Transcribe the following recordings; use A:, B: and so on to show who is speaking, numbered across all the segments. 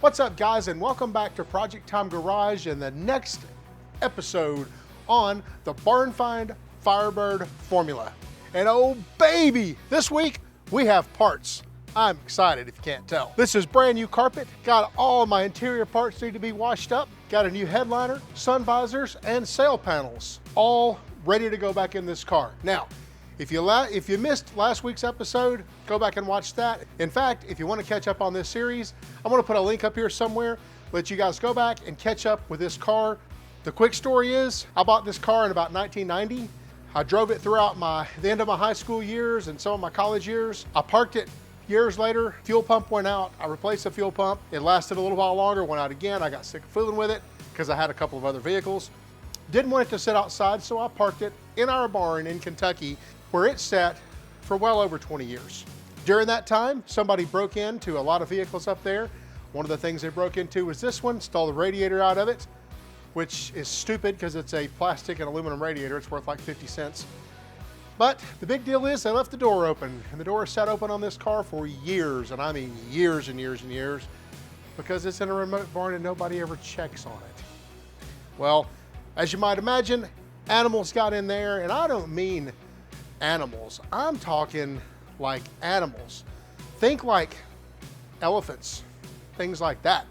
A: What's up, guys, and welcome back to Project Time Garage and the next episode on the Barnfind Firebird Formula. And oh baby, this week we have parts. I'm excited if you can't tell. This is brand new carpet. Got all my interior parts need to be washed up. Got a new headliner, sun visors, and sail panels, all ready to go back in this car. Now, if you missed last week's episode, go back and watch that. In fact, if you want to catch up on this series, I'm going to put a link up here somewhere, let you guys go back and catch up with this car. The quick story is, I bought this car in about 1990. I drove it throughout the end of my high school years and some of my college years. I parked it years later, fuel pump went out. I replaced the fuel pump. It lasted a little while longer, went out again. I got sick of fooling with it because I had a couple of other vehicles. Didn't want it to sit outside, so I parked it in our barn in Kentucky, where it sat for well over 20 years. During that time, somebody broke into a lot of vehicles up there. One of the things they broke into was this one, stole the radiator out of it, which is stupid because it's a plastic and aluminum radiator. It's worth like 50 cents. But the big deal is they left the door open, and the door sat open on this car for years, and I mean years and years and years, because it's in a remote barn and nobody ever checks on it. Well, as you might imagine, animals got in there, and I don't mean animals. I'm talking like animals. Think like elephants, things like that.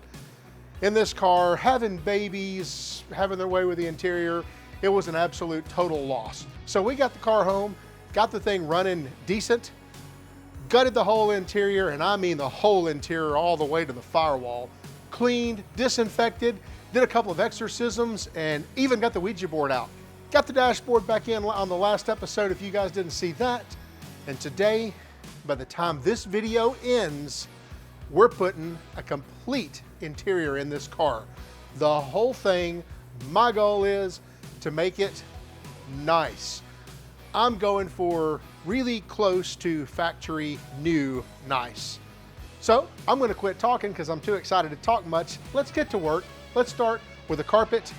A: In this car, having babies, having their way with the interior, it was an absolute total loss. So we got the car home, got the thing running decent, gutted the whole interior, and I mean the whole interior all the way to the firewall, cleaned, disinfected, did a couple of exorcisms, and even got the Ouija board out. Got the dashboard back in on the last episode if you guys didn't see that. And today, by the time this video ends, we're putting a complete interior in this car. The whole thing, my goal is to make it nice. I'm going for really close to factory new nice. So I'm gonna quit talking because I'm too excited to talk much. Let's get to work. Let's start with the carpet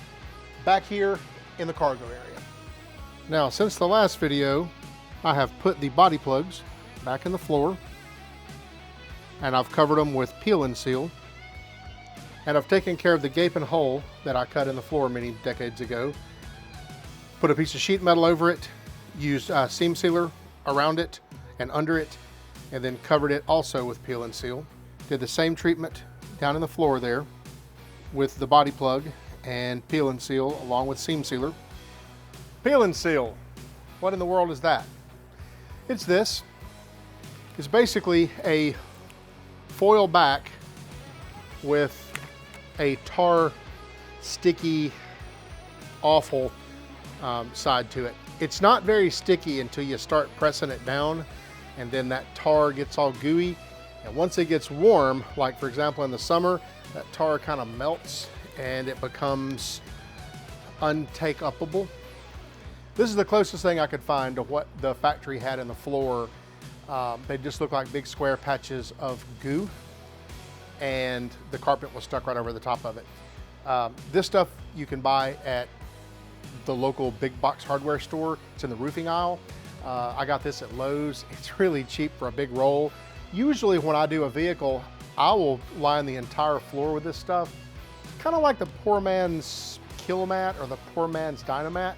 A: back here in the cargo area. Now, since the last video, I have put the body plugs back in the floor, and I've covered them with peel and seal, and I've taken care of the gaping hole that I cut in the floor many decades ago. Put a piece of sheet metal over it, used seam sealer around it and under it, and then covered it also with peel and seal. Did the same treatment down in the floor there with the body plug and peel and seal along with seam sealer. Peel and seal, what in the world is that? It's this. It's basically a foil back with a tar, sticky, awful side to it. It's not very sticky until you start pressing it down, and then that tar gets all gooey. And once it gets warm, like for example in the summer, that tar kind of melts and it becomes untakeupable. This is the closest thing I could find to what the factory had in the floor. They just look like big square patches of goo, and the carpet was stuck right over the top of it. This stuff you can buy at the local big box hardware store. It's in the roofing aisle. I got this at Lowe's. It's really cheap for a big roll. Usually when I do a vehicle, I will line the entire floor with this stuff. Kind of like the poor man's Kill-Mat or the poor man's Dynamat,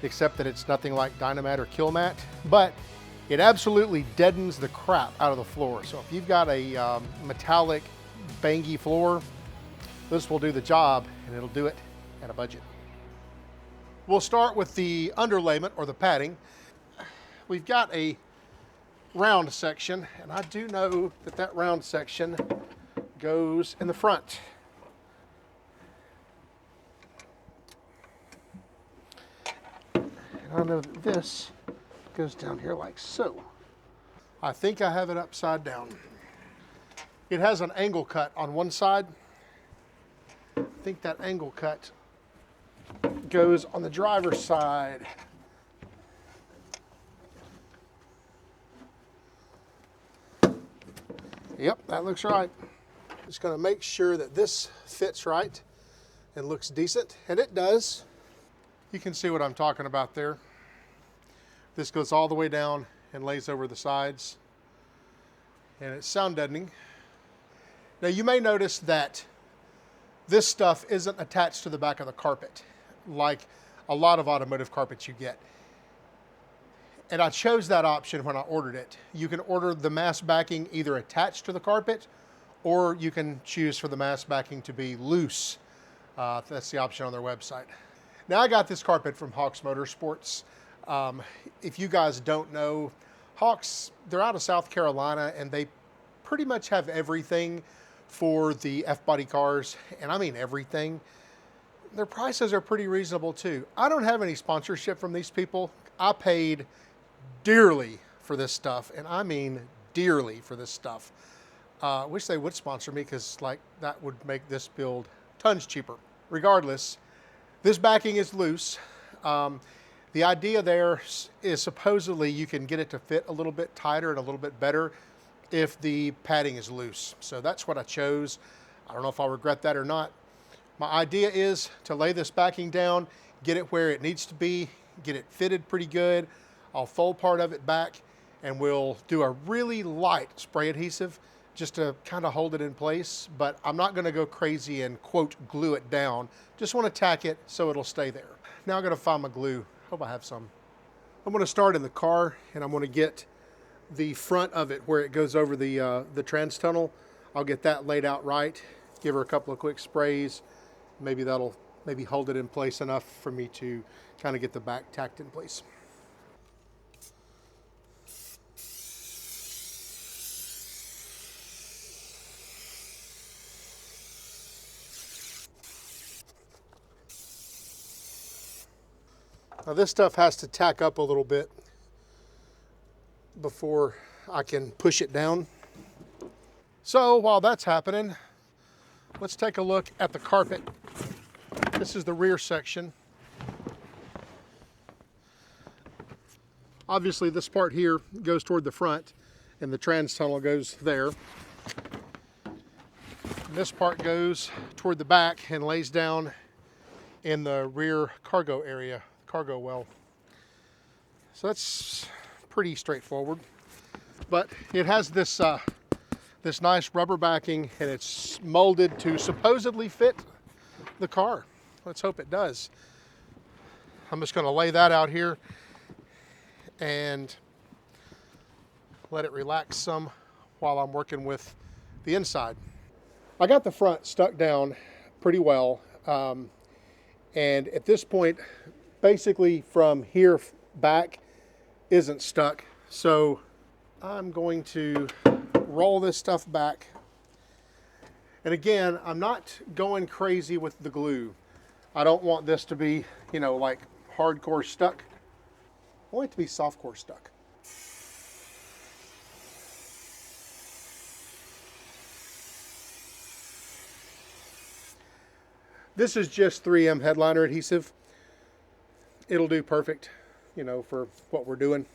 A: except that it's nothing like Dynamat or Kill-Mat, but it absolutely deadens the crap out of the floor. So if you've got a metallic, bangy floor, this will do the job, and it'll do it at a budget. We'll start with the underlayment or the padding. We've got a round section, and I do know that that round section goes in the front. I know that this goes down here like so. I think I have it upside down. It has an angle cut on one side. I think that angle cut goes on the driver's side. Yep, that looks right. Just gonna make sure that this fits right and looks decent, and it does. You can see what I'm talking about there. This goes all the way down and lays over the sides, and it's sound deadening. Now you may notice that this stuff isn't attached to the back of the carpet like a lot of automotive carpets you get. And I chose that option when I ordered it. You can order the mass backing either attached to the carpet, or you can choose for the mass backing to be loose. That's the option on their website. Now I got this carpet from Hawks Motorsports. If you guys don't know, Hawks, they're out of South Carolina, and they pretty much have everything for the F-body cars, and I mean everything. Their prices are pretty reasonable too. I don't have any sponsorship from these people. I paid dearly for this stuff, and I mean dearly for this stuff. Wish they would sponsor me, because like that would make this build tons cheaper. Regardless, this backing is loose. The idea there is supposedly you can get it to fit a little bit tighter and a little bit better if the padding is loose. So that's what I chose. I don't know if I'll regret that or not. My idea is to lay this backing down, get it where it needs to be, get it fitted pretty good. I'll fold part of it back, and we'll do a really light spray adhesive just to kind of hold it in place. But I'm not going to go crazy and, quote, glue it down. Just want to tack it so it'll stay there. Now I'm going to find my glue. Hope I have some. I'm going to start in the car, and I'm going to get the front of it where it goes over the trans tunnel. I'll get that laid out right, give her a couple of quick sprays. Maybe that'll hold it in place enough for me to kind of get the back tacked in place. Now this stuff has to tack up a little bit before I can push it down. So while that's happening, let's take a look at the carpet. This is the rear section. Obviously this part here goes toward the front, and the trans tunnel goes there. And this part goes toward the back and lays down in the rear cargo area, cargo well. So that's pretty straightforward. But it has this this nice rubber backing, and it's molded to supposedly fit the car. Let's hope it does. I'm just going to lay that out here and let it relax some while I'm working with the inside. I got the front stuck down pretty well, and at this point, basically from here back isn't stuck. So I'm going to roll this stuff back. And again, I'm not going crazy with the glue. I don't want this to be, you know, like hardcore stuck. I want it to be softcore stuck. This is just 3M headliner adhesive. It'll do perfect, you know, for what we're doing.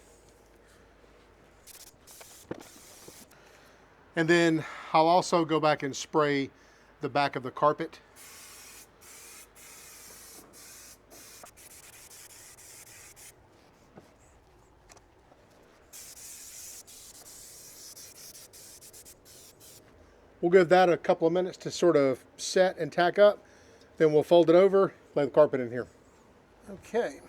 A: And then I'll also go back and spray the back of the carpet. We'll give that a couple of minutes to sort of set and tack up. Then we'll fold it over, lay the carpet in here. Okay.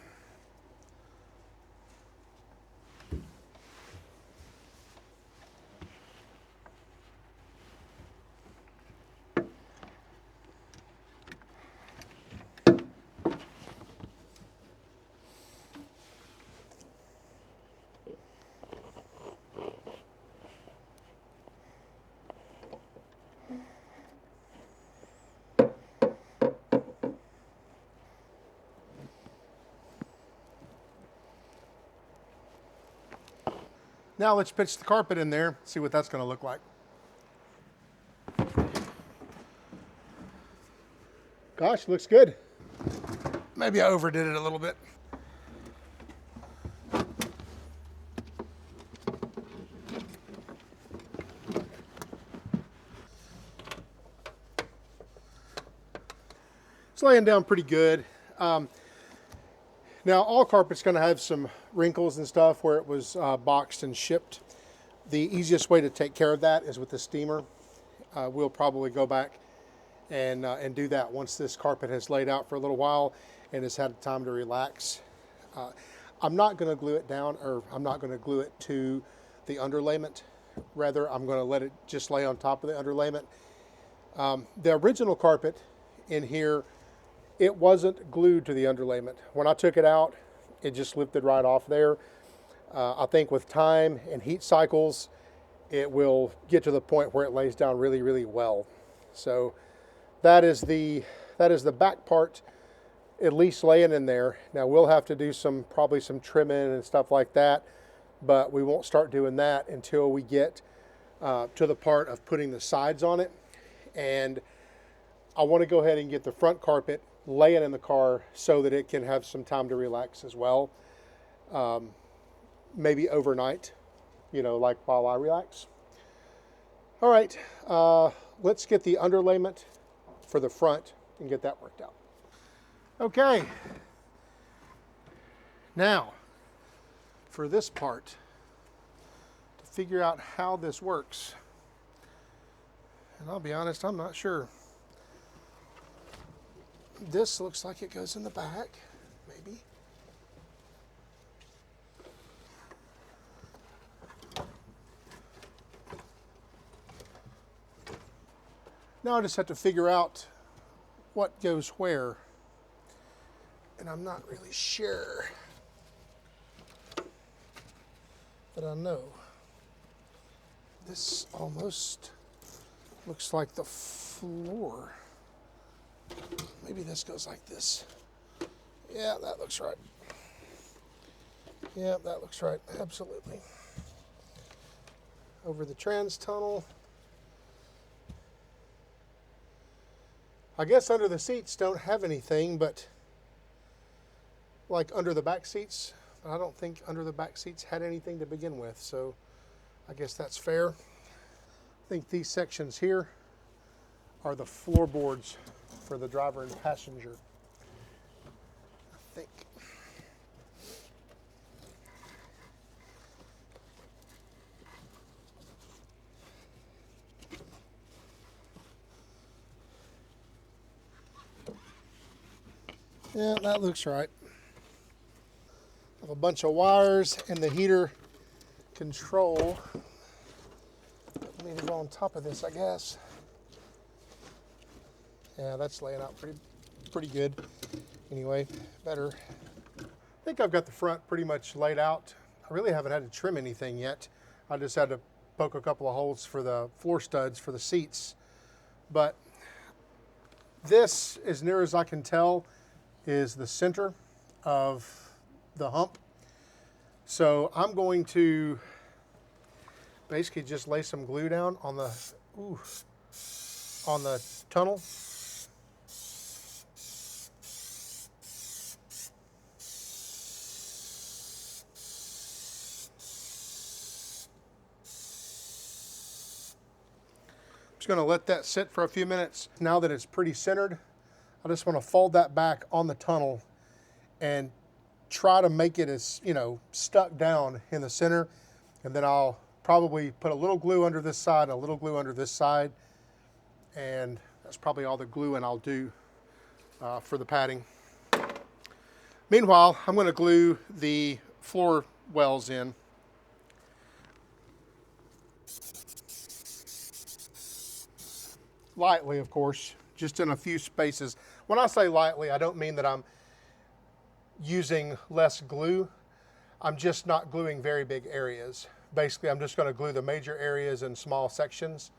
A: Now let's pitch the carpet in there, see what that's going to look like. Gosh, looks good. Maybe I overdid it a little bit. It's laying down pretty good. Now, all carpet's going to have some wrinkles and stuff where it was boxed and shipped. The easiest way to take care of that is with the steamer. we'll probably go back and do that once this carpet has laid out for a little while and has had time to relax. I'm not going to glue it down, or I'm not going to glue it to the underlayment. Rather, I'm going to let it just lay on top of the underlayment. The original carpet in here, it wasn't glued to the underlayment. When I took it out, it just lifted right off there. I think with time and heat cycles, it will get to the point where it lays down really, really well. So that is the back part, at least laying in there. Now we'll have to do probably some trimming and stuff like that, but we won't start doing that until we get to the part of putting the sides on it. And I want to go ahead and get the front carpet laying in the car so that it can have some time to relax as well. Maybe overnight, you know, like while I relax. All right, let's get the underlayment for the front and get that worked out. Okay, now for this part, to figure out how this works. And I'll be honest, I'm not sure. This looks like it goes in the back, maybe. Now I just have to figure out what goes where. And I'm not really sure, but I know this almost looks like the floor. Maybe this goes like this. Yeah, that looks right. Yeah, that looks right. Absolutely. Over the trans tunnel. I guess under the seats don't have anything, but like under the back seats, I don't think under the back seats had anything to begin with, so I guess that's fair. I think these sections here are the floorboards for the driver and passenger, I think. Yeah, that looks right. Have a bunch of wires and the heater control. We need to go on top of this, I guess. Yeah, that's laying out pretty good. Anyway, better. I think I've got the front pretty much laid out. I really haven't had to trim anything yet. I just had to poke a couple of holes for the floor studs for the seats. But this, as near as I can tell, is the center of the hump. So I'm going to basically just lay some glue down on the tunnel. Just going to let that sit for a few minutes. Now that it's pretty centered, I just want to fold that back on the tunnel and try to make it as, you know, stuck down in the center. And then I'll probably put a little glue under this side and a little glue under this side. And that's probably all the gluing I'll do for the padding. Meanwhile, I'm going to glue the floor wells in. Lightly, of course, just in a few spaces. When I say lightly, I don't mean that I'm using less glue. I'm just not gluing very big areas. Basically, I'm just going to glue the major areas in small sections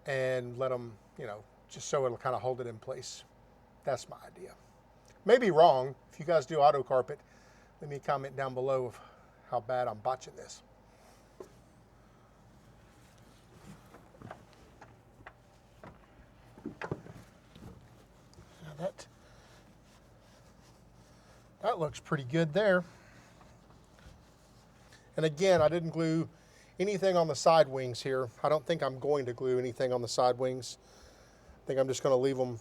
A: and let them, you know, just so it'll kind of hold it in place. That's my idea. Maybe wrong. If you guys do auto carpet, let me comment down below of how bad I'm botching this. Now that looks pretty good there. And again, I didn't glue anything on the side wings here. I don't think I'm going to glue anything on the side wings. I think I'm just going to leave them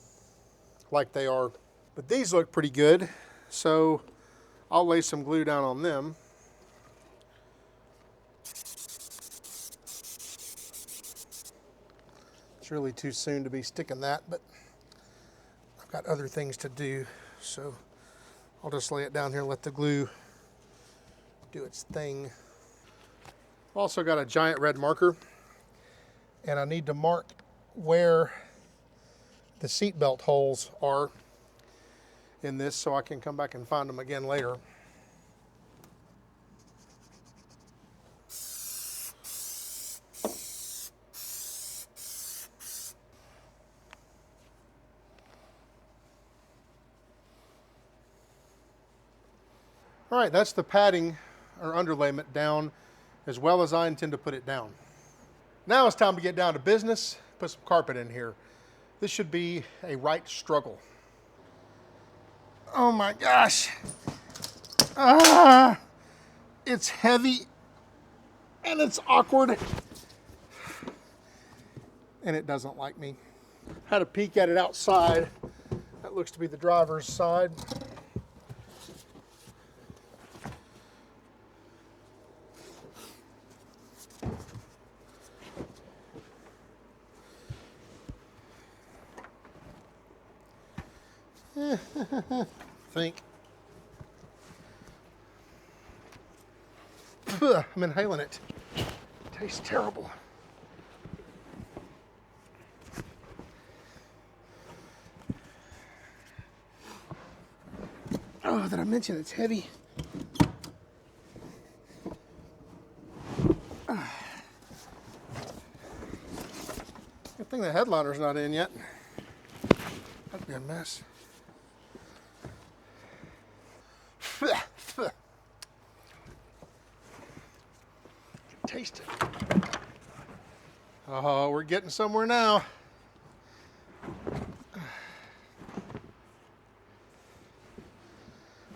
A: like they are. But these look pretty good, so I'll lay some glue down on them. It's really too soon to be sticking that, but I've got other things to do, so I'll just lay it down here and let the glue do its thing. I've also got a giant red marker, and I need to mark where the seat belt holes are in this so I can come back and find them again later. All right, that's the padding or underlayment down as well as I intend to put it down. Now it's time to get down to business, put some carpet in here. This should be a right struggle. Oh my gosh. It's heavy and it's awkward and it doesn't like me. Had a peek at it outside. That looks to be the driver's side. Think. I'm inhaling it. It tastes terrible. Oh, did I mention it's heavy? Good thing the headliner's not in yet. That'd be a mess. Taste it. Oh, we're getting somewhere now.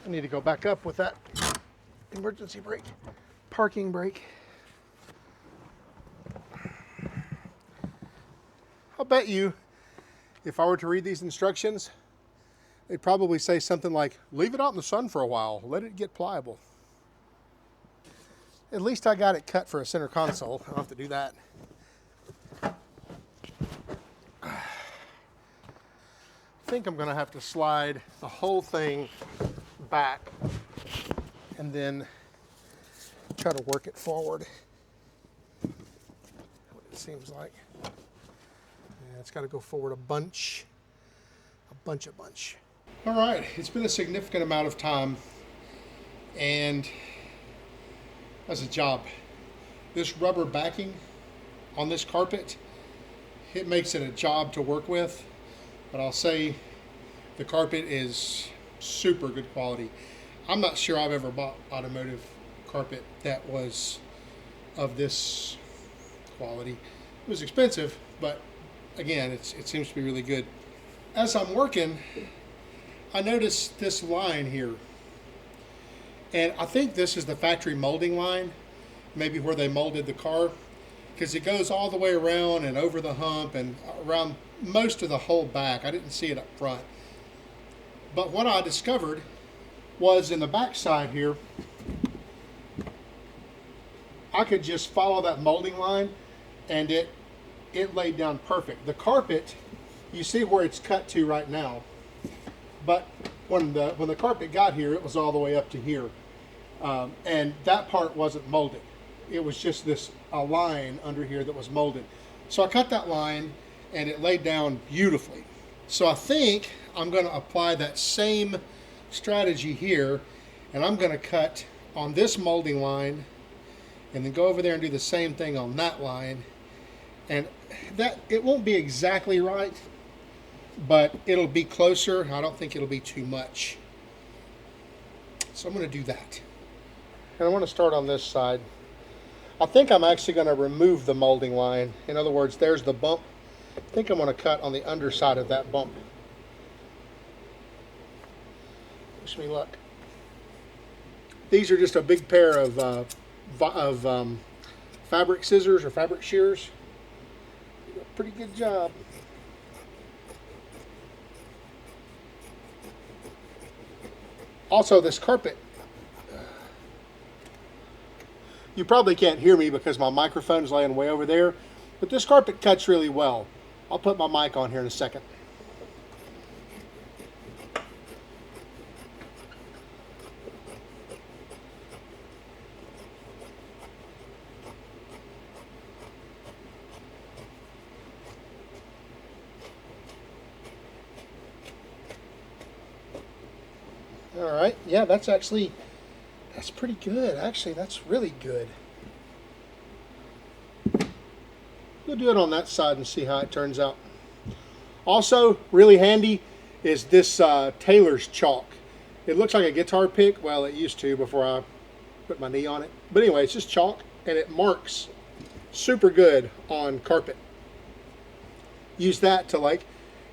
A: I need to go back up with that emergency brake, parking brake. I'll bet you, if I were to read these instructions, they'd probably say something like, leave it out in the sun for a while, let it get pliable. At least I got it cut for a center console. I don't have to do that. I think I'm going to have to slide the whole thing back and then try to work it forward. What it seems like. Yeah, it's got to go forward a bunch. All right, it's been a significant amount of time, and that's a job. This rubber backing on this carpet, it makes it a job to work with, but I'll say the carpet is super good quality. I'm not sure I've ever bought automotive carpet that was of this quality. It was expensive, but again, it seems to be really good. As I'm working, I noticed this line here. And I think this is the factory molding line, maybe where they molded the car, because it goes all the way around and over the hump and around most of the whole back. I didn't see it up front. But what I discovered was in the back side here, I could just follow that molding line and it laid down perfect. The carpet, you see where it's cut to right now, but when the carpet got here, it was all the way up to here. And that part wasn't molded. It was just a line under here that was molded. So I cut that line and it laid down beautifully. So I think I'm going to apply that same strategy here, and I'm going to cut on this molding line and then go over there and do the same thing on that line. And that, it won't be exactly right, but it'll be closer. I don't think it'll be too much. So I'm going to do that. And I want to start on this side. I think I'm actually going to remove the molding line. In other words, there's the bump. I think I'm going to cut on the underside of that bump. Wish me luck. These are just a big pair of fabric scissors or fabric shears. Did a pretty good job. Also, this carpet, you probably can't hear me because my microphone is laying way over there, but this carpet cuts really well. I'll put my mic on here in a second. All right, yeah, that's pretty good. Actually, that's really good. We'll do it on that side and see how it turns out. Also, really handy is this Taylor's chalk. It looks like a guitar pick. Well, it used to before I put my knee on it. But anyway, it's just chalk, and it marks super good on carpet. Use that to like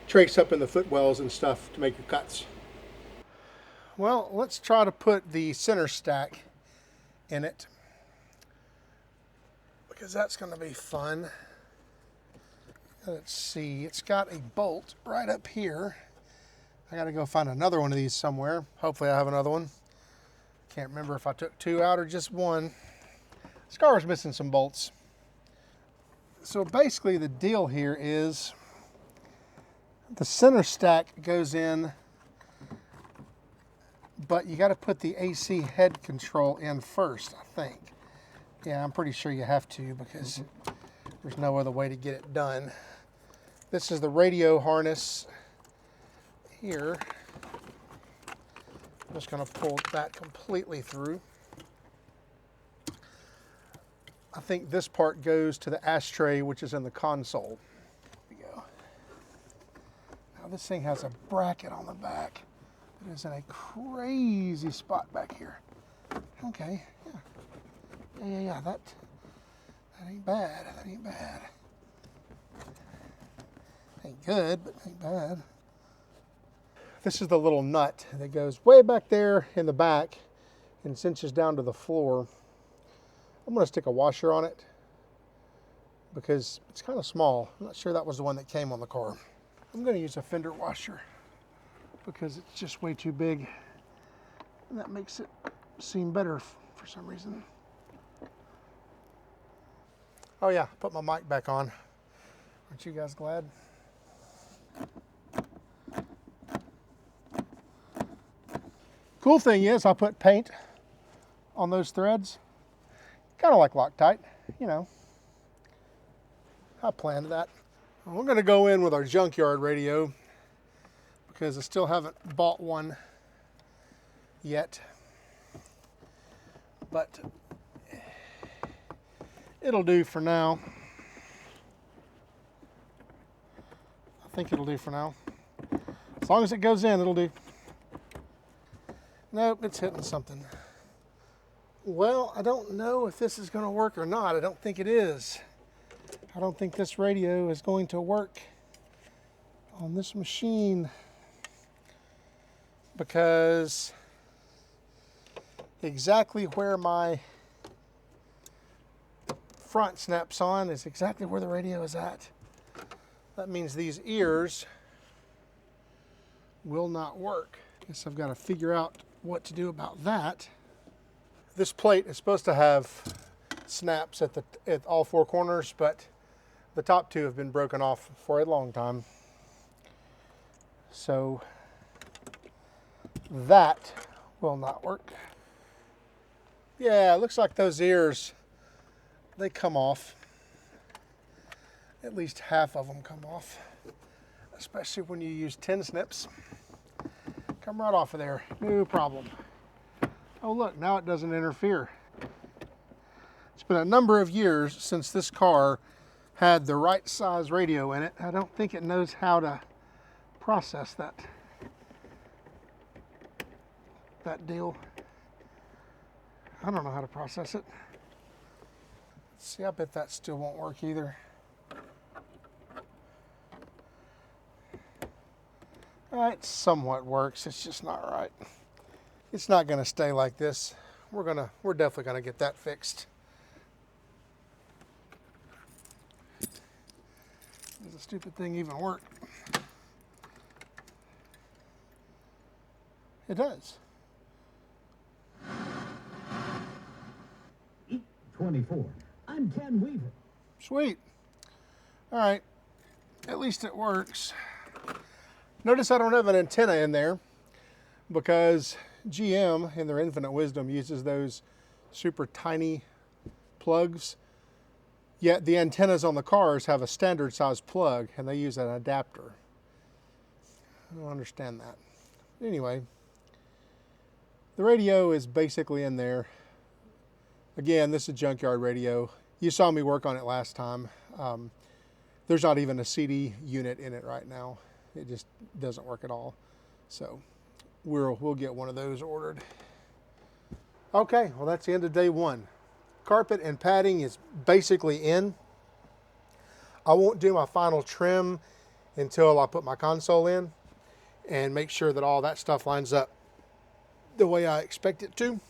A: trace up in the footwells and stuff to make your cuts. Well, let's try to put the center stack in it, because that's going to be fun. Let's see, it's got a bolt right up here. I got to go find another one of these somewhere. Hopefully I have another one. Can't remember if I took two out or just one. This car is missing some bolts. So basically the deal here is the center stack goes in, but you got to put the AC head control in first, I think. Yeah, I'm pretty sure you have to, because there's no other way to get it done. This is the radio harness here. I'm just going to pull that completely through. I think this part goes to the ashtray, which is in the console. There we go. Now this thing has a bracket on the back. It is in a crazy spot back here. Okay, yeah, that ain't bad, that ain't bad. Ain't good, but ain't bad. This is the little nut that goes way back there in the back and cinches down to the floor. I'm gonna stick a washer on it because it's kind of small. I'm not sure that was the one that came on the car. I'm gonna use a fender washer because it's just way too big, and that makes it seem better for some reason. Oh yeah, put my mic back on. Aren't you guys glad? Cool thing is I put paint on those threads, kind of like Loctite, you know. I planned that. We're gonna go in with our junkyard radio because I still haven't bought one yet, but it'll do for now. I think it'll do for now. As long as it goes in, it'll do. Nope, it's hitting something. Well, I don't know if this is going to work or not. I don't think it is. I don't think this radio is going to work on this machine because exactly where my front snaps on is exactly where the radio is at. That means these ears will not work. Guess I've got to figure out what to do about that. This plate is supposed to have snaps at all four corners, but the top two have been broken off for a long time. So that will not work. Yeah, it looks like those ears, they come off. At least half of them come off, especially when you use 10 snips. Come right off of there, no problem. Oh look, now it doesn't interfere. It's been a number of years since this car had the right size radio in it. I don't think it knows how to process that deal. I don't know how to process it. See, I bet that still won't work either. It somewhat works, it's just not right. It's not gonna stay like this. We're definitely gonna get that fixed. Does the stupid thing even work? It does.
B: 24. I'm Ken Weaver.
A: Sweet. All right. at least it works. Notice I don't have an antenna in there because GM, in their infinite wisdom, uses those super tiny plugs. Yet the antennas on the cars have a standard size plug and they use an adapter. I don't understand that. Anyway, the radio is basically in there. Again, this is a junkyard radio. You saw me work on it last time. There's not even a CD unit in it right now. It just doesn't work at all. So we'll get one of those ordered. Okay, well that's the end of day one. Carpet and padding is basically in. I won't do my final trim until I put my console in and make sure that all that stuff lines up the way I expect it to.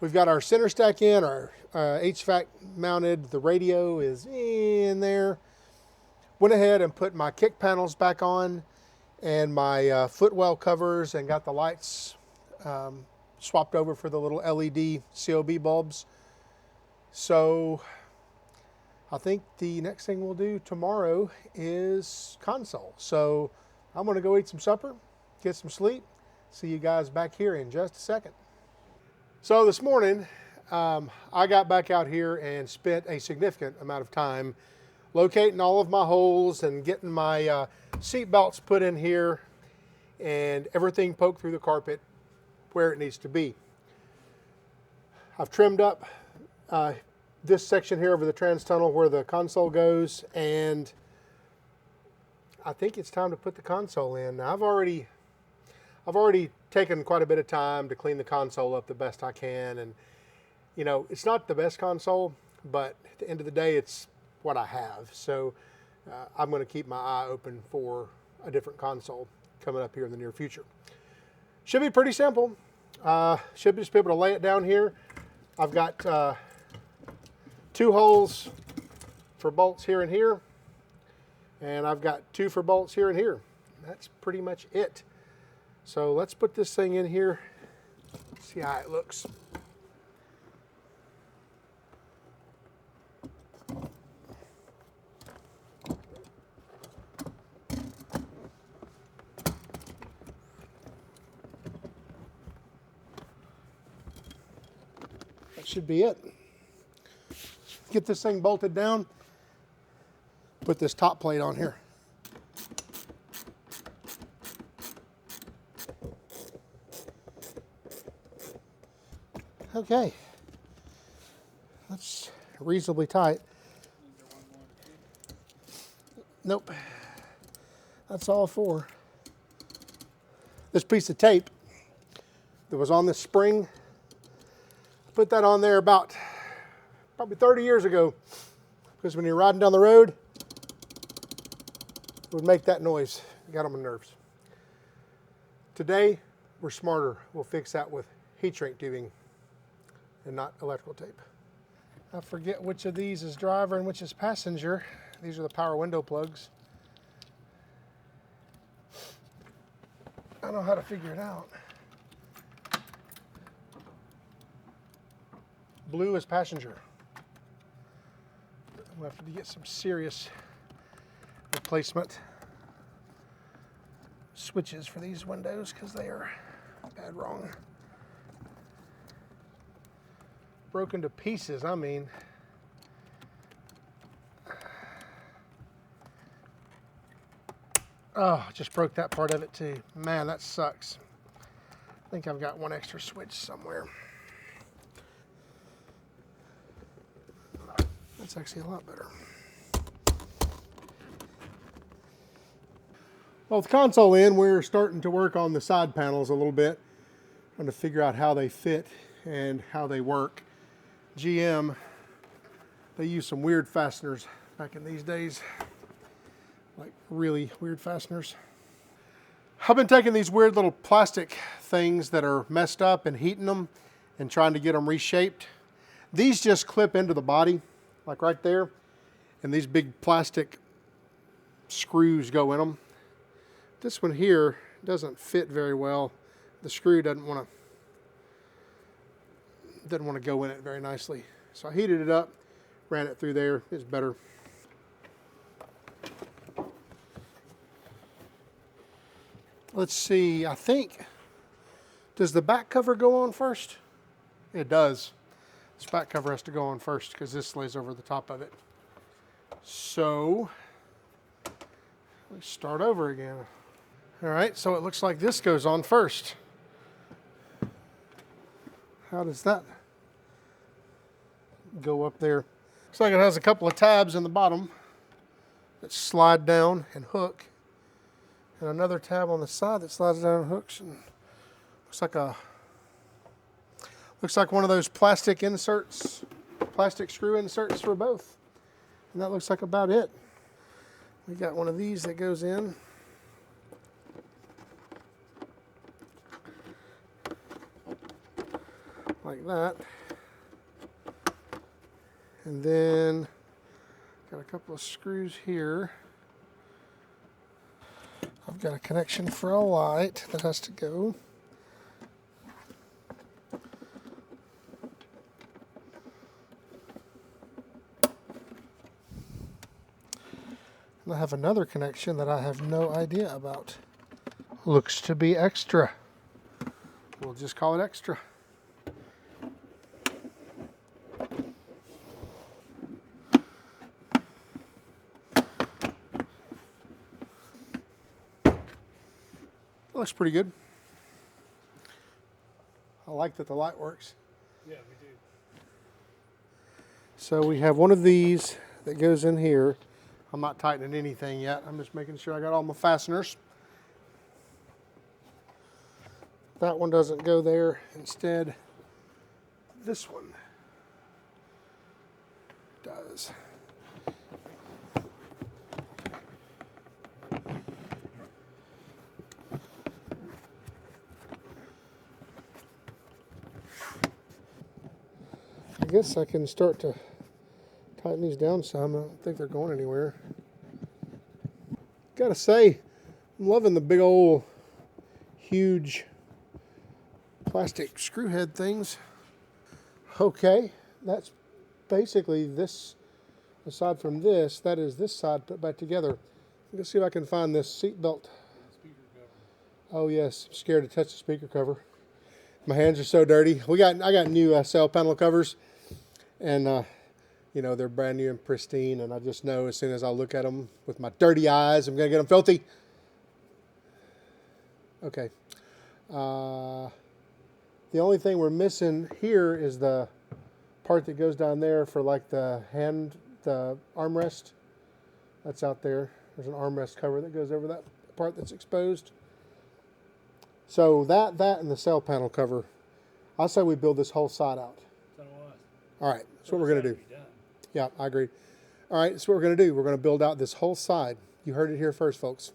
A: We've got our center stack in, our HVAC mounted, the radio is in there. Went ahead and put my kick panels back on and my footwell covers and got the lights swapped over for the little LED COB bulbs. So I think the next thing we'll do tomorrow is console. So I'm gonna go eat some supper, get some sleep. See you guys back here in just a second. So this morning, I got back out here and spent a significant amount of time locating all of my holes and getting my seat belts put in here and everything poked through the carpet where it needs to be. I've trimmed up this section here over the trans tunnel where the console goes, and I think it's time to put the console in. Now, I've already taken quite a bit of time to clean the console up the best I can, and you know, it's not the best console, but at the end of the day, it's what I have. So I'm going to keep my eye open for a different console coming up here in the near future. Should be pretty simple. Should just be able to lay it down here. I've got 2 holes for bolts here and here, and I've got 2 for bolts here and here. That's pretty much it. So let's put this thing in here, see how it looks. That should be it. Get this thing bolted down, put this top plate on here. Okay, that's reasonably tight. Nope, that's all 4. This piece of tape that was on this spring, I put that on there about probably 30 years ago, because when you're riding down the road, it would make that noise. It got on my nerves. Today, we're smarter. We'll fix that with heat shrink tubing and not electrical tape. I forget which of these is driver and which is passenger. These are the power window plugs. I know how to figure it out. Blue is passenger. We'll have to get some serious replacement switches for these windows because they are bad wrong. Broken to pieces, I mean. Oh, just broke that part of it too. Man, that sucks. I think I've got one extra switch somewhere. That's actually a lot better. Well, with the console in, we're starting to work on the side panels a little bit, trying to figure out how they fit and how they work. GM, they use some weird fasteners back in these days, like really weird fasteners. I've been taking these weird little plastic things that are messed up and heating them and trying to get them reshaped. These just clip into the body, like right there, and these big plastic screws go in them. This one here doesn't fit very well. The screw doesn't want to go in it very nicely. So I heated it up, ran it through there. It's better. Let's see, I think, does the back cover go on first? It does. This back cover has to go on first because this lays over the top of it. So, let's start over again. All right, so it looks like this goes on first. How does that go up there? Looks like it has a couple of tabs in the bottom that slide down and hook, and another tab on the side that slides down and hooks. And looks like one of those plastic inserts, plastic screw inserts for both. And that looks like about it. We got one of these that goes in. Like that. And then got a couple of screws here. I've got a connection for a light that has to go. And I have another connection that I have no idea about. Looks to be extra. We'll just call it extra. Looks pretty good. I like that the light works.
B: Yeah, we do.
A: So we have one of these that goes in here. I'm not tightening anything yet. I'm just making sure I got all my fasteners. That one doesn't go there. Instead, this one does. I guess I can start to tighten these down some. I don't think they're going anywhere. Gotta say, I'm loving the big old, huge plastic screw head things. Okay, that's basically this. Aside from this, that is this side put back together. Let's see if I can find this seat belt.
B: Speaker cover.
A: Oh yes, I'm scared to touch the speaker cover. My hands are so dirty. I got new cell panel covers, and you know, they're brand new and pristine, and I just know as soon as I look at them with my dirty eyes, I'm gonna get them filthy. Okay. The only thing we're missing here is the part that goes down there for like the armrest. That's out there. There's an armrest cover that goes over that part that's exposed. So that and the cell panel cover, I'll say we build this whole side out.
B: So was.
A: All right, that's what we're going to do. Yeah, I agree. All right, that's what we're going to do. We're going to build out this whole side. You heard it here first, folks.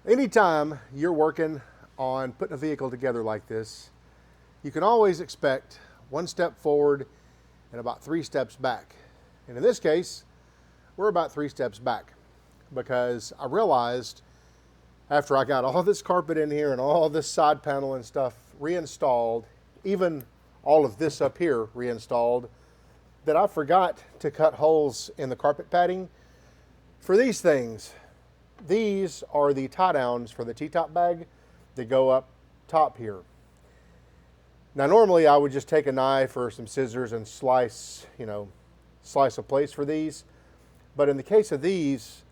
A: Anytime you're working on putting a vehicle together like this, you can always expect one step forward and about 3 steps back. And in this case, we're about 3 steps back because I realized after I got all this carpet in here and all this side panel and stuff reinstalled, even all of this up here reinstalled, that I forgot to cut holes in the carpet padding for these things. These are the tie downs for the T-top bag that go up top here. Now normally I would just take a knife or some scissors and slice a place for these. But in the case of these,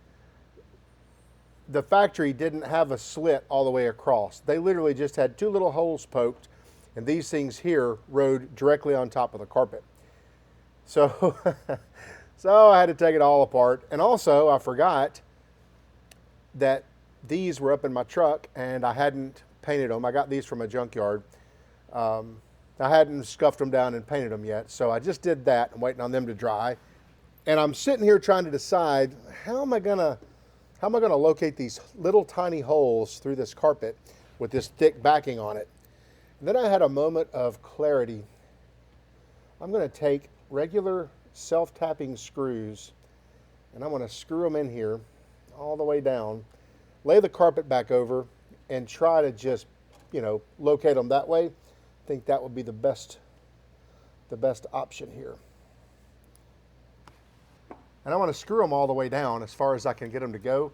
A: the factory didn't have a slit all the way across. They literally just had two little holes poked, and these things here rode directly on top of the carpet. So, so I had to take it all apart. And also I forgot that these were up in my truck and I hadn't painted them. I got these from a junkyard. I hadn't scuffed them down and painted them yet. So I just did that. I'm waiting on them to dry. And I'm sitting here trying to decide, how am I gonna locate these little tiny holes through this carpet with this thick backing on it? And then I had a moment of clarity. I'm gonna take regular self-tapping screws and I'm gonna screw them in here all the way down, lay the carpet back over, and try to just, locate them that way. I think that would be the best option here. And I want to screw them all the way down as far as I can get them to go,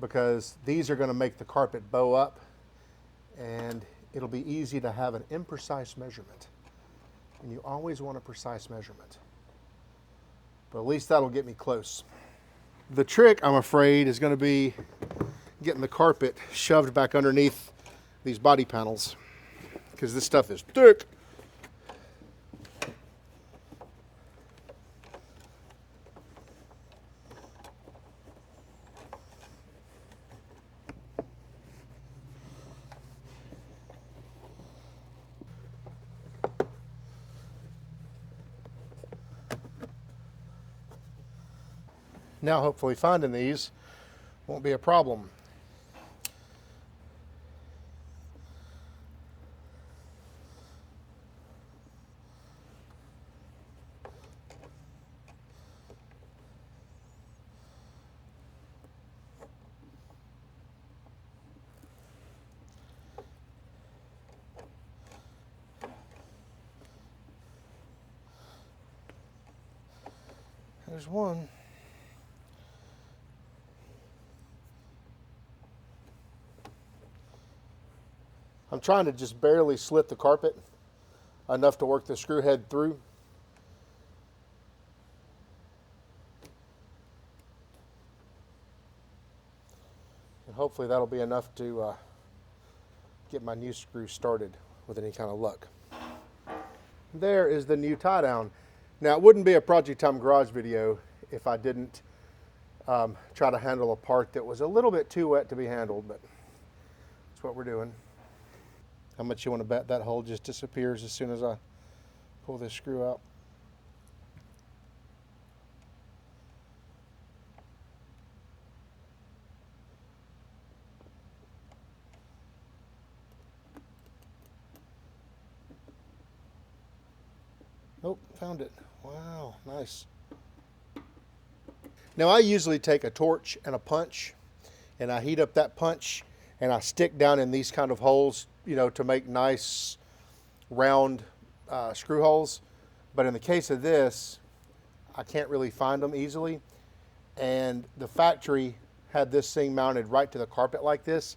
A: because these are going to make the carpet bow up and it'll be easy to have an imprecise measurement. And you always want a precise measurement. But at least that'll get me close. The trick, I'm afraid, is going to be getting the carpet shoved back underneath these body panels, because this stuff is thick. Now hopefully finding these won't be a problem. There's one. I'm trying to just barely slit the carpet enough to work the screw head through. And hopefully that'll be enough to get my new screw started with any kind of luck. There is the new tie down. Now it wouldn't be a Project Time Garage video if I didn't try to handle a part that was a little bit too wet to be handled, but that's what we're doing. How much you want to bet that hole just disappears as soon as I pull this screw out? Oh, found it. Wow, nice. Now I usually take a torch and a punch and I heat up that punch and I stick down in these kind of holes, to make nice round screw holes. But in the case of this, I can't really find them easily. And the factory had this thing mounted right to the carpet like this.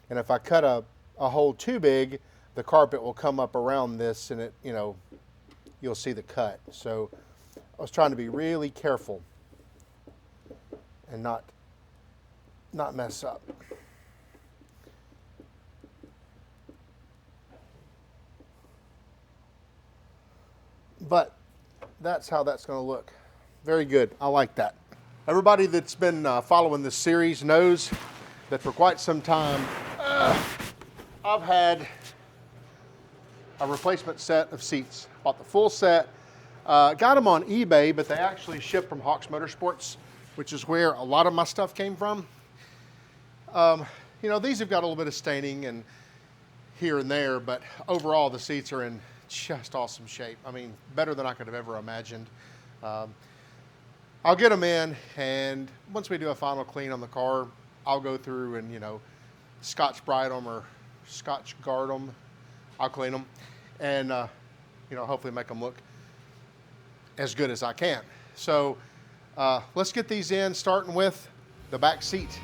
A: And if I cut a hole too big, the carpet will come up around this and it, you'll see the cut. So I was trying to be really careful and not mess up. But that's how that's going to look. Very good. I like that. Everybody that's been following this series knows that for quite some time I've had a replacement set of seats. Bought the full set. Got them on eBay, but they actually ship from Hawks Motorsports, which is where a lot of my stuff came from. These have got a little bit of staining and here and there, but overall the seats are in just awesome shape. I mean, better than I could have ever imagined. I'll get them in, and once we do a final clean on the car, I'll go through and, Scotch Brite them or Scotch Guard them. I'll clean them and, hopefully make them look as good as I can. So let's get these in, starting with the back seat.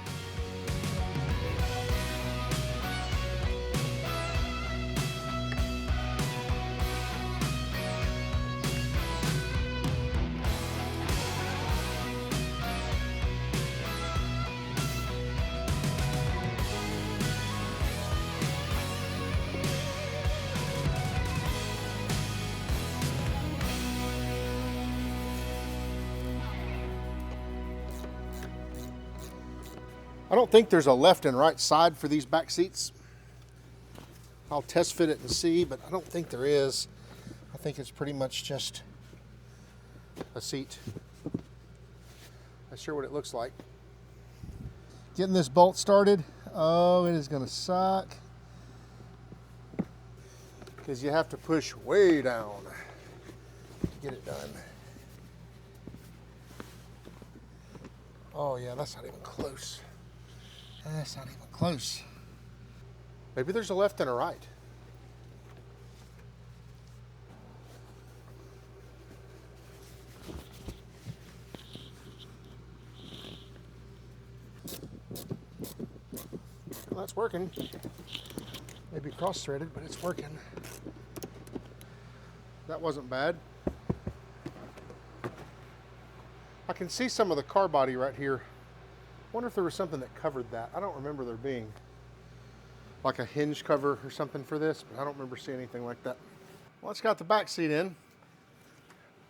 A: I don't think there's a left and right side for these back seats. I'll test fit it and see, but I don't think there is. I think it's pretty much just a seat. Not sure what it looks like. Getting this bolt started. Oh, it is gonna suck. Because you have to push way down to get it done. Oh yeah, that's not even close. That's not even close. Maybe there's a left and a right. Well, that's working. Maybe cross-threaded, but it's working. That wasn't bad. I can see some of the car body right here. I wonder if there was something that covered that. I don't remember there being like a hinge cover or something for this, but I don't remember seeing anything like that. Well, it's got the back seat in.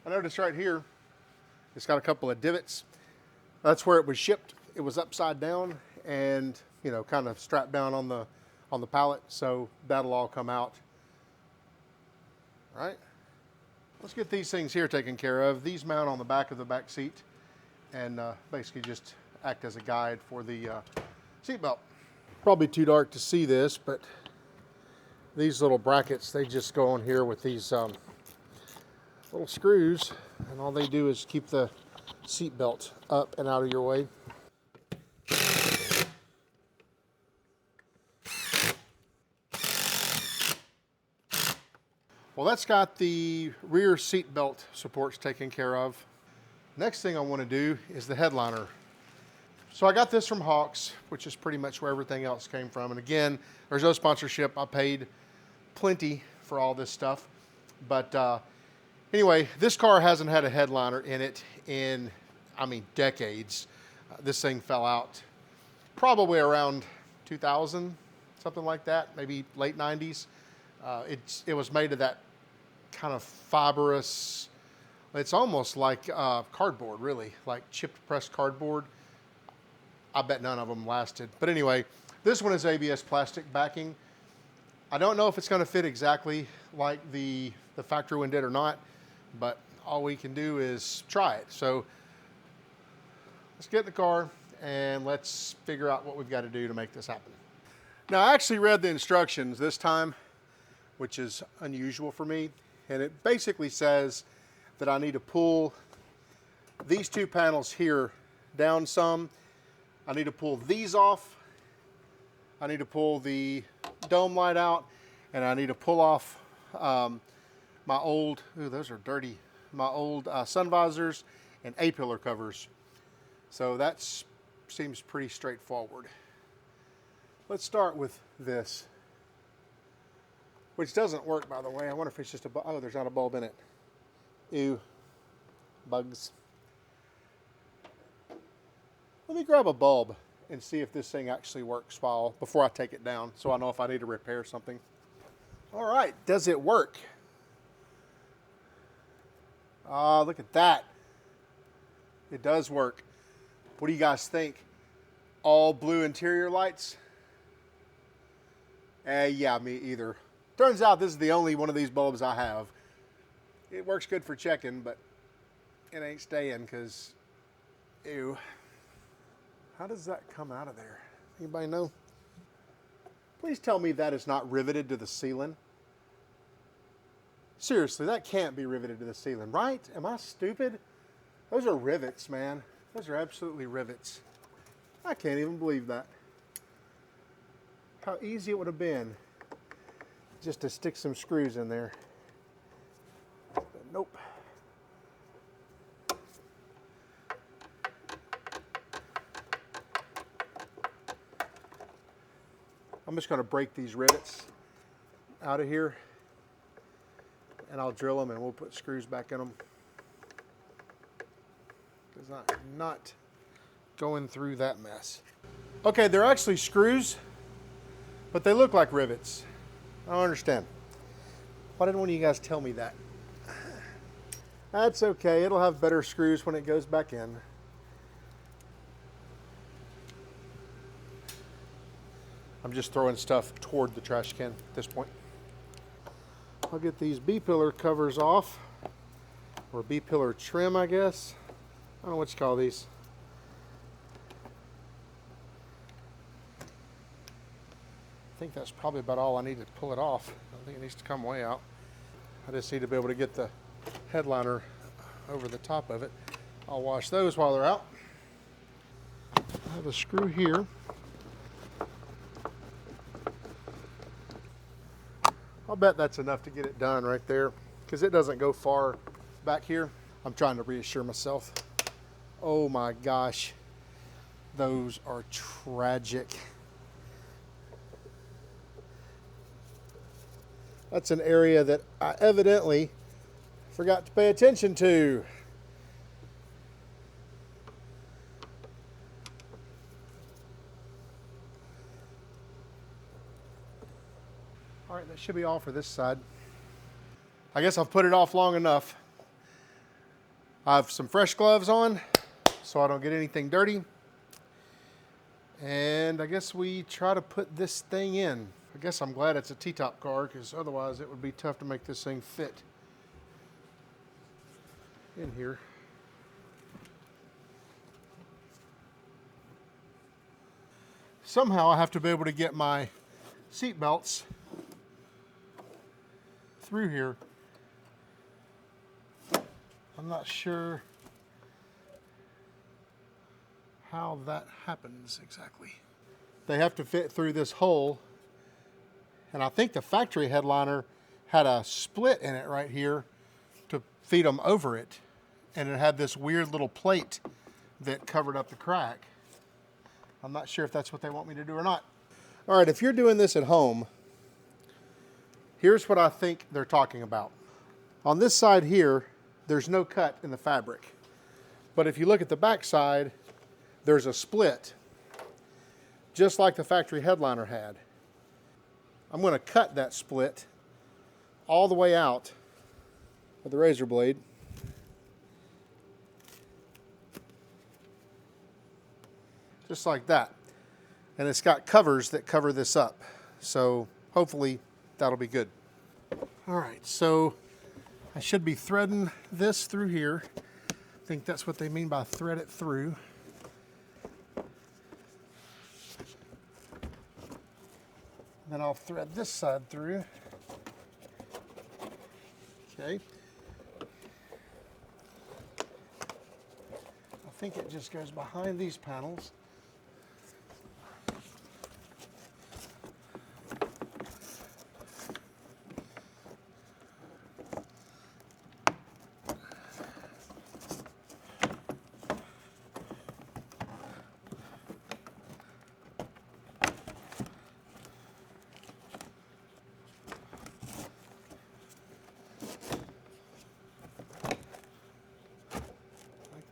A: I noticed right here, it's got a couple of divots. That's where it was shipped. It was upside down and, kind of strapped down on the pallet. So that'll all come out. All right. Let's get these things here taken care of. These mount on the back of the back seat and basically just act as a guide for the seat belt. Probably too dark to see this, but these little brackets, they just go on here with these little screws, and all they do is keep the seat belt up and out of your way. Well, that's got the rear seat belt supports taken care of. Next thing I want to do is the headliner. So I got this from Hawks, which is pretty much where everything else came from. And again, there's no sponsorship. I paid plenty for all this stuff. But anyway, this car hasn't had a headliner in it in, decades. This thing fell out probably around 2000, something like that, maybe late 90s. It was made of that kind of fibrous, it's almost like cardboard, really, like chipped pressed cardboard. I bet none of them lasted. But anyway, this one is ABS plastic backing. I don't know if it's going to fit exactly like the factory one did or not, but all we can do is try it. So let's get in the car and let's figure out what we've got to do to make this happen. Now, I actually read the instructions this time, which is unusual for me. And it basically says that I need to pull these two panels here down some. I need to pull these off. I need to pull the dome light out, and I need to pull off my old, those are dirty, my old sun visors and A-pillar covers. So that seems pretty straightforward. Let's start with this, which doesn't work, by the way. I wonder if it's just a, oh, there's not a bulb in it. Ew, bugs. Let me grab a bulb and see if this thing actually works before I take it down, so I know if I need to repair something. All right, does it work? Look at that. It does work. What do you guys think? All blue interior lights? Yeah, me either. Turns out this is the only one of these bulbs I have. It works good for checking, but it ain't staying because, ew. How does that come out of there? Anybody know? Please tell me that is not riveted to the ceiling. Seriously, that can't be riveted to the ceiling, right? Am I stupid? Those are rivets, man. Those are absolutely rivets. I can't even believe that. How easy it would have been just to stick some screws in there. But nope. I'm just going to break these rivets out of here, and I'll drill them and we'll put screws back in them. Because I'm not going through that mess. Okay, they're actually screws, but they look like rivets. I don't understand. Why didn't one of you guys tell me that? That's okay, it'll have better screws when it goes back in. I'm just throwing stuff toward the trash can at this point. I'll get these B-pillar covers off, or B-pillar trim, I guess. I don't know what you call these. I think that's probably about all I need to pull it off. I don't think it needs to come way out. I just need to be able to get the headliner over the top of it. I'll wash those while they're out. I have a screw here. I'll bet that's enough to get it done right there, because it doesn't go far back here. I'm trying to reassure myself. Oh my gosh, those are tragic. That's an area that I evidently forgot to pay attention to. All right, that should be all for this side. I guess I've put it off long enough. I have some fresh gloves on so I don't get anything dirty. And I guess we try to put this thing in. I guess I'm glad it's a T-top car, because otherwise it would be tough to make this thing fit in here. Somehow I have to be able to get my seat belts through here. I'm not sure how that happens exactly. They have to fit through this hole, and I think the factory headliner had a split in it right here to feed them over it, and it had this weird little plate that covered up the crack. I'm not sure if that's what they want me to do or not. All right, if you're doing this at home, here's what I think they're talking about. On this side here, there's no cut in the fabric. But if you look at the back side, there's a split, just like the factory headliner had. I'm going to cut that split all the way out with the razor blade. Just like that. And it's got covers that cover this up. So hopefully that'll be good. All right, so I should be threading this through here. I think that's what they mean by thread it through. Then I'll thread this side through. Okay. I think it just goes behind these panels.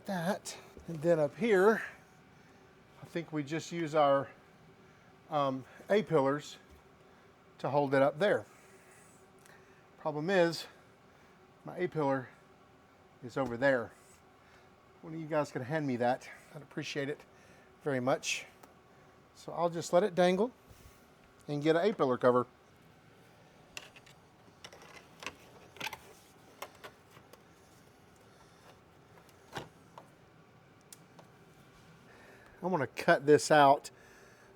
A: That, and then up here I think we just use our A-pillars to hold it up there. Problem is my A-pillar is over there. One of you guys could hand me that. I'd appreciate it very much. So I'll just let it dangle and get an A-pillar cover. I want to cut this out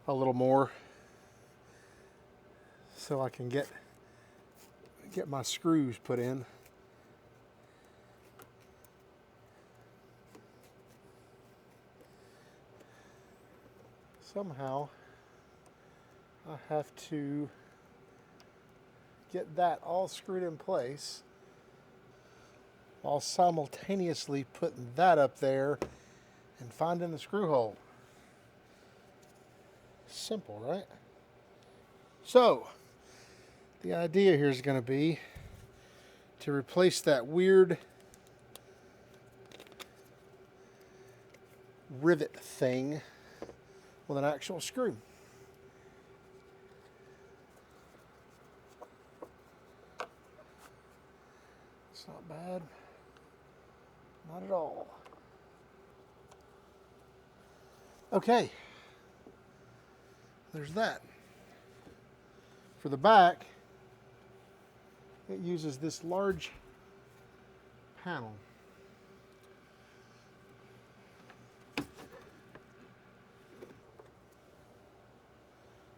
A: a little more so I can get my screws put in. somehow I have to get that all screwed in place while simultaneously putting that up there and finding the screw hole. Simple, right? So, the idea here is going to be to replace that weird rivet thing with an actual screw. It's not bad. Not at all. Okay. There's that. For the back, it uses this large panel.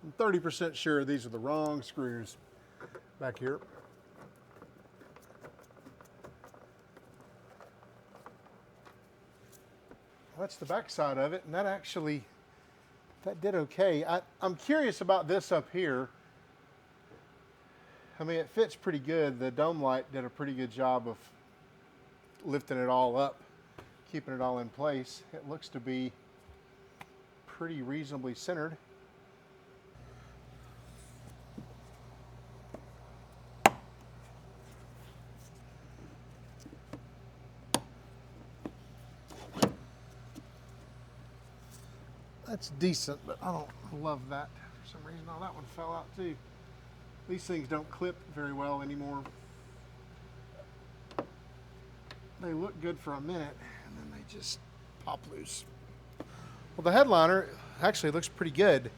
A: I'm 30% sure these are the wrong screws back here. That's the back side of it, and that did okay. I'm curious about this up here. I mean, it fits pretty good. The dome light did a pretty good job of lifting it all up, keeping it all in place. It looks to be pretty reasonably centered. That's decent, but I don't love that for some reason. Oh, that one fell out too. These things don't clip very well anymore. They look good for a minute, and then they just pop loose. Well, the headliner actually looks pretty good.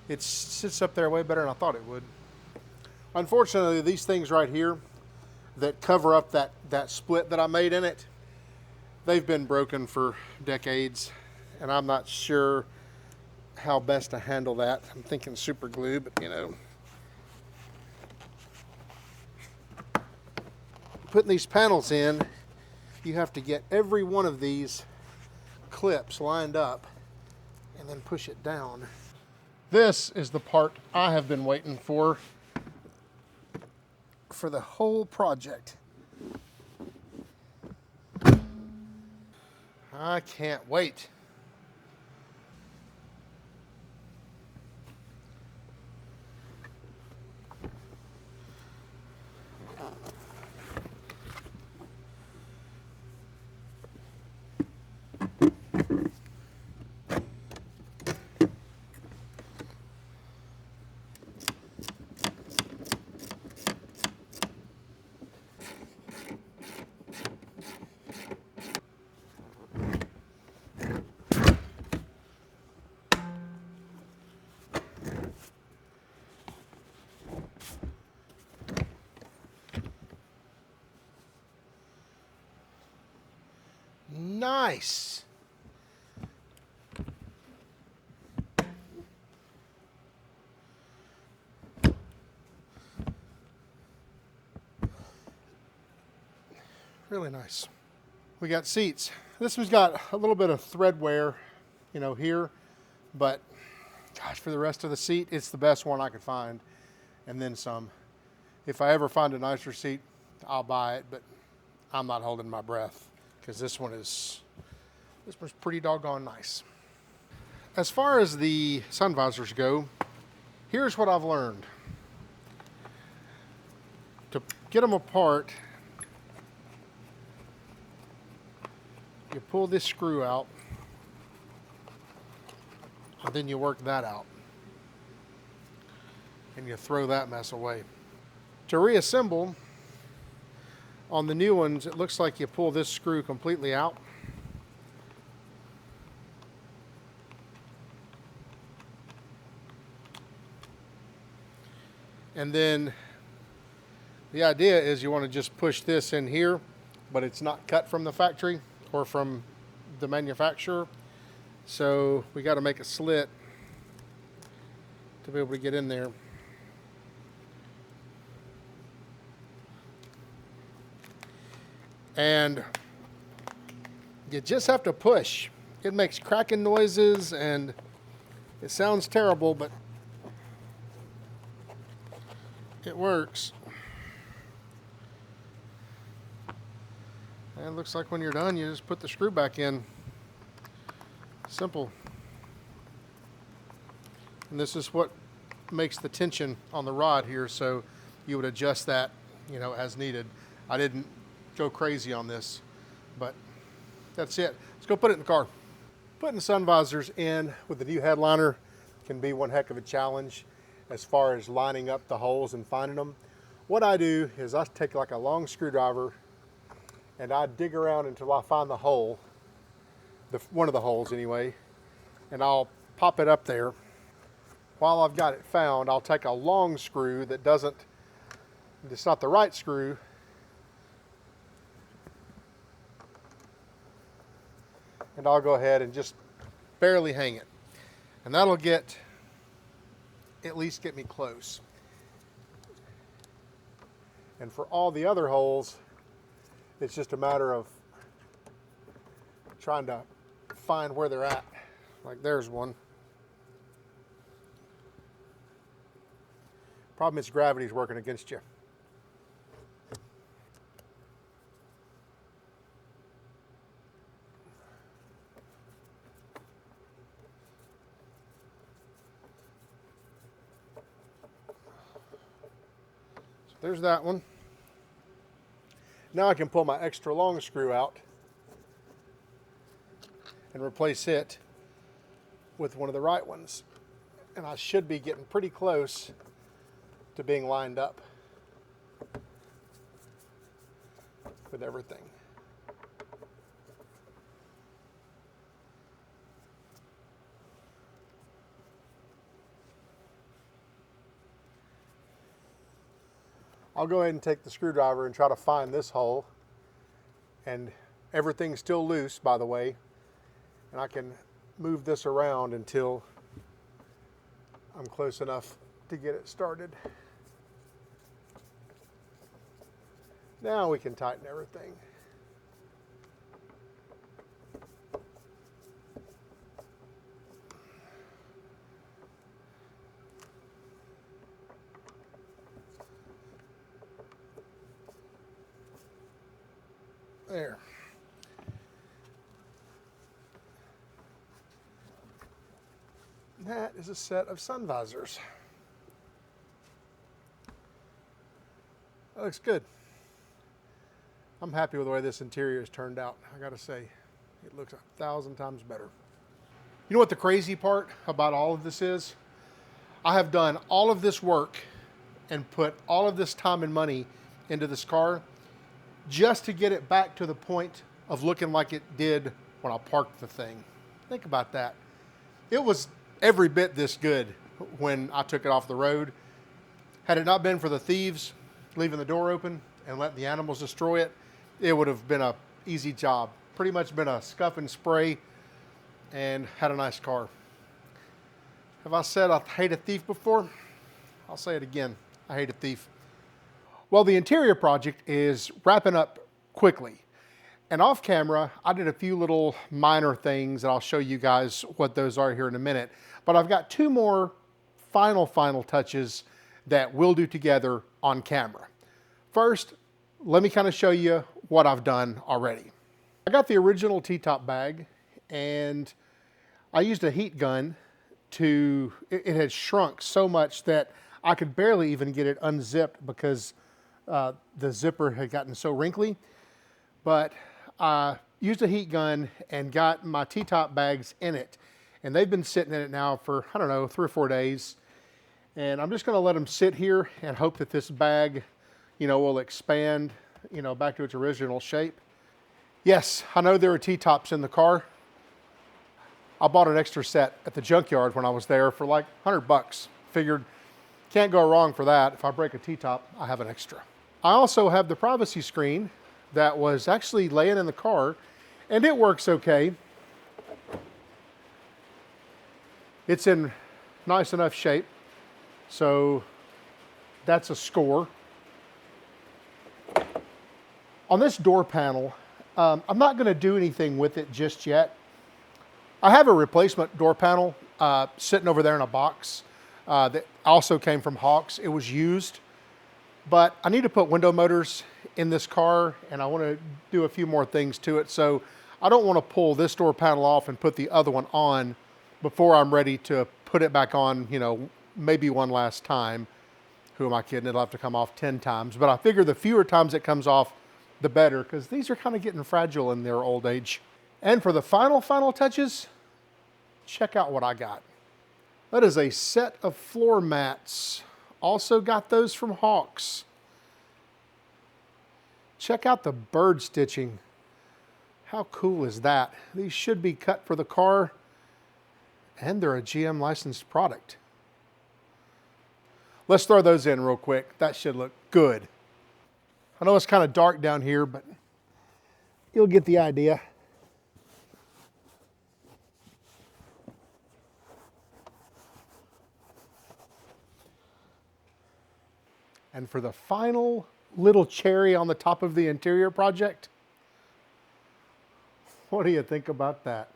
A: It sits up there way better than I thought it would. Unfortunately, these things right here that cover up that split that I made in it, they've been broken for decades, and I'm not sure how best to handle that. I'm thinking super glue, but you know. Putting these panels in, you have to get every one of these clips lined up and then push it down. This is the part I have been waiting for the whole project. I can't wait. Nice. Really nice. We got seats. This one's got a little bit of thread wear, you know, here, but gosh, for the rest of the seat, it's the best one I could find, and then some. If I ever find a nicer seat, I'll buy it, but I'm not holding my breath because this one's pretty doggone nice. As far as the sun visors go, here's what I've learned. To get them apart, you pull this screw out, and then you work that out, and you throw that mess away. To reassemble, on the new ones, it looks like you pull this screw completely out. And then the idea is you want to just push this in here, but it's not cut from the factory or from the manufacturer. So we got to make a slit to be able to get in there. And you just have to push. It makes cracking noises, and It sounds terrible, but it works. And it looks like when you're done, you just put the screw back in. Simple. And this is what makes the tension on the rod here, so you would adjust that, you know, as needed. I didn't go crazy on this, but that's it. Let's go put it in the car. Putting sun visors in with the new headliner can be one heck of a challenge as far as lining up the holes and finding them. What I do is I take like a long screwdriver and I dig around until I find the hole, one of the holes anyway, and I'll pop it up there. While I've got it found, I'll take a long screw that it's not the right screw, and I'll go ahead and just barely hang it. And that'll at least get me close. And for all the other holes, it's just a matter of trying to find where they're at. Like there's one. Problem is gravity's working against you. So there's that one. Now I can pull my extra long screw out and replace it with one of the right ones. And I should be getting pretty close to being lined up with everything. I'll go ahead and take the screwdriver and try to find this hole, and everything's still loose, by the way, and I can move this around until I'm close enough to get it started. Now we can tighten everything. There. That is a set of sun visors. That looks good. I'm happy with the way this interior has turned out. I gotta say, it looks 1,000 times better. You know what the crazy part about all of this is? I have done all of this work and put all of this time and money into this car just to get it back to the point of looking like it did when I parked the thing. Think about that. It was every bit this good when I took it off the road. Had it not been for the thieves leaving the door open and letting the animals destroy it, it would have been an easy job. Pretty much been a scuff and spray and had a nice car. Have I said I hate a thief before? I'll say it again. I hate a thief. Well, the interior project is wrapping up quickly. And off camera, I did a few little minor things, and I'll show you guys what those are here in a minute. But I've got two more final touches that we'll do together on camera. First, let me kind of show you what I've done already. I got the original T-top bag, and I used a heat gun it had shrunk so much that I could barely even get it unzipped because the zipper had gotten so wrinkly. But I used a heat gun and got my T-top bags in it. And they've been sitting in it now for, I don't know, 3 or 4 days. And I'm just gonna let them sit here and hope that this bag, you know, will expand, you know, back to its original shape. Yes, I know there are T-tops in the car. I bought an extra set at the junkyard when I was there for like 100 bucks. Figured, can't go wrong for that. If I break a T-top, I have an extra. I also have the privacy screen that was actually laying in the car, and it works okay. It's in nice enough shape, so that's a score. On this door panel, I'm not gonna do anything with it just yet. I have a replacement door panel sitting over there in a box that also came from Hawks. It was used, but I need to put window motors in this car, and I want to do a few more things to it. So I don't want to pull this door panel off and put the other one on before I'm ready to put it back on, you know, maybe one last time. Who am I kidding? It'll have to come off 10 times. But I figure the fewer times it comes off, the better, because these are kind of getting fragile in their old age. And for the final touches, check out what I got. That is a set of floor mats. Also got those from Hawks. Check out the bird stitching. How cool is that? These should be cut for the car, and they're a GM licensed product. Let's throw those in real quick. That should look good. I know it's kind of dark down here, but you'll get the idea. And for the final little cherry on the top of the interior project, what do you think about that?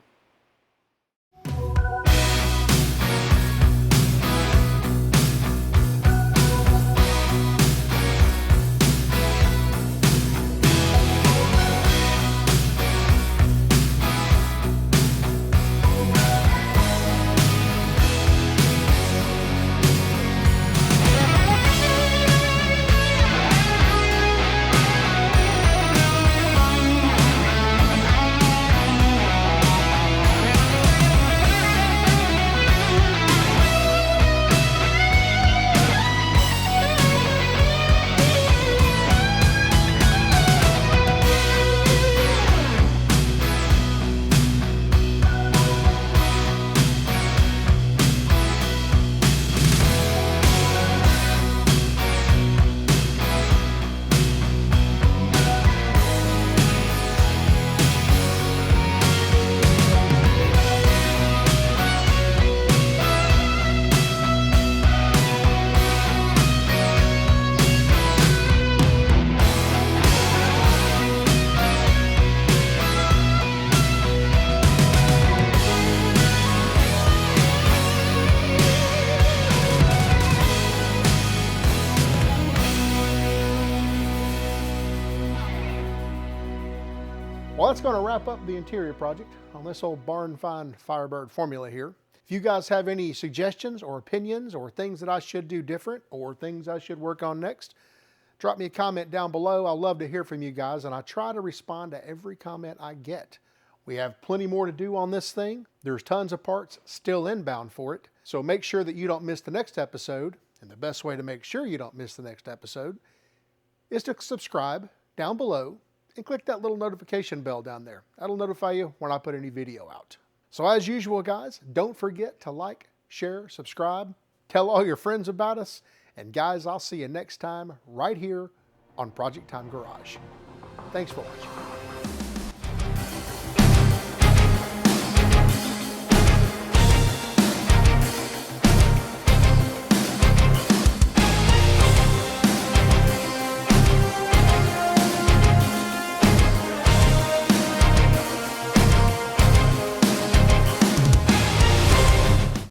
A: Well, that's going to wrap up the interior project on this old Barnfind Firebird Formula here. If you guys have any suggestions or opinions or things that I should do different or things I should work on next, drop me a comment down below. I love to hear from you guys, and I try to respond to every comment I get. We have plenty more to do on this thing. There's tons of parts still inbound for it. So make sure that you don't miss the next episode. And the best way to make sure you don't miss the next episode is to subscribe down below and click that little notification bell down there. That'll notify you when I put any video out. So as usual, guys, don't forget to like, share, subscribe, tell all your friends about us. And guys, I'll see you next time right here on Project Time Garage. Thanks for watching.